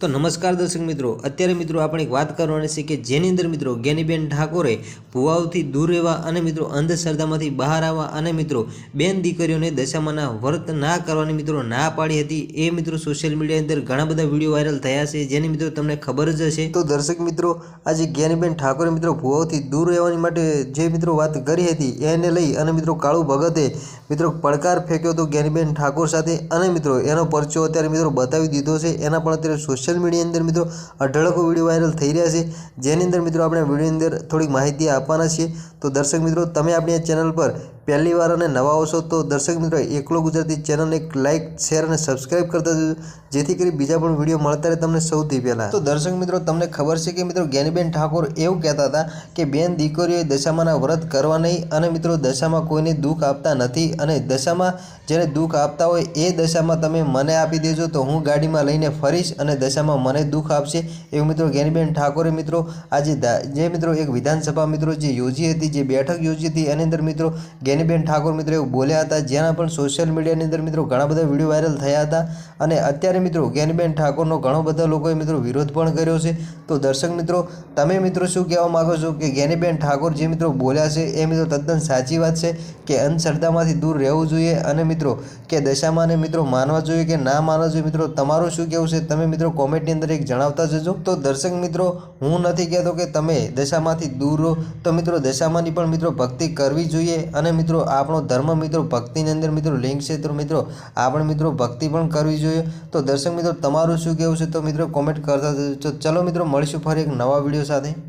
तो नमस्कार दर्शक मित्रों, अत्यारे मित्रों આપણે એક વાત કરવાની છે કે જેની અંદર મિત્રો જ્ઞાનીબેન ઠાકોરે ભુવાઓથી દૂર રહેવા અને મિત્રો અંધશ્રદ્ધામાંથી બહાર આવવા અને મિત્રો બેન દીકરીઓને દશામાના વ્રત ના કરવાની મિત્રો ના પાડી હતી। એ મિત્રો સોશિયલ મીડિયા અંદર ઘણા બધા વિડીયો વાયરલ થયા છે, જેની મિત્રો તમને ખબર જ હશે। તો દર્શક મિત્રો, આજે જ્ઞાનીબેન ઠાકોરે મિત્રો ભુવાઓથી દૂર રહેવાની માટે જે મિત્રો વાત કરી હતી એને લઈ અને મિત્રો કાળુ ભગતે મિત્રો પડકાર ફેંક્યો હતો જ્ઞાનીબેન ઠાકોર સાથે અને મિત્રો એનો પરચો અત્યારે મિત્રો બતાવી દીધો છે। એના પણ અત્યારે સોશિયલ મીડિયા અંદર મિત્રો અઢળકો વિડીયો વાયરલ થઈ રહ્યા છે, જેની અંદર મિત્રો આપણે વિડીયો અંદર થોડીક માહિતી આપવાના છીએ। તો દર્શક મિત્રો, તમે આપણી ચેનલ પર પહેલી વાર અને નવા આવશો તો દર્શક મિત્રો એકલો ગુજરાતી ચેનલને એક લાઇક, શેર અને સબસ્ક્રાઇબ કરતા જજો, જેથી કરી બીજા પણ વિડીયો મળતા રહે તમને સૌથી પહેલાં। તો દર્શક મિત્રો, તમને ખબર છે કે મિત્રો જ્ઞાનીબેન ઠાકોર એવું કહેતા હતા કે બેન દીકરીઓએ દશામાના વ્રત કરવા નહીં અને મિત્રો દશામાં કોઈને દુઃખ આપતા નથી અને દશામાં જેને દુઃખ આપતા હોય એ દશામાં તમે મને આપી દેજો તો હું ગાડીમાં લઈને ફરીશ અને દશામાં મને દુઃખ આપશે, એવું મિત્રો જ્ઞાનીબેન ઠાકોરે મિત્રો આજે જે મિત્રો એક વિધાનસભા મિત્રો જે યોજી હતી, જે બેઠક યોજી હતી એની અંદર મિત્રો જ્ઞાનીબેન ઠાકોર મિત્રો એવું બોલ્યા હતા, જેના પણ સોશિયલ મીડિયાની અંદર મિત્રો ઘણા બધા વિડીયો વાયરલ થયા હતા અને અત્યારે મિત્રો જ્ઞાનીબેન ઠાકોરનો ઘણો બધા લોકોએ મિત્રો વિરોધ પણ કર્યો છે। તો દર્શક મિત્રો, તમે મિત્રો શું કહેવા માગો છો કે જ્ઞાનીબેન ઠાકોર જે મિત્રો બોલ્યા છે એ મિત્રો તદ્દન સાચી વાત છે કે અંધશ્રદ્ધામાંથી દૂર રહેવું જોઈએ અને મિત્રો કે દશામાને મિત્રો માનવા જોઈએ કે ના માનવા જોઈએ? મિત્રો તમારું શું કહેવું છે તમે મિત્રો કોમેન્ટની અંદર એક જણાવતા જજો। તો દર્શક મિત્રો, હું નથી કહેતો કે તમે દશામાંથી દૂર રહો, તો મિત્રો દશામાની પણ મિત્રો ભક્તિ કરવી જોઈએ અને મિત્રો આપણો ધર્મ મિત્રો ભક્તિની અંદર મિત્રો લિંક છે, તો મિત્રો આપણે મિત્રો ભક્તિ પણ કરવી જોઈએ। તો દર્શક મિત્રો, તમારું શું કહેવું છે તો મિત્રો કોમેન્ટ કરતા જજો। ચલો મિત્રો, મળીશું ફરી એક નવા વિડીયો સાથે।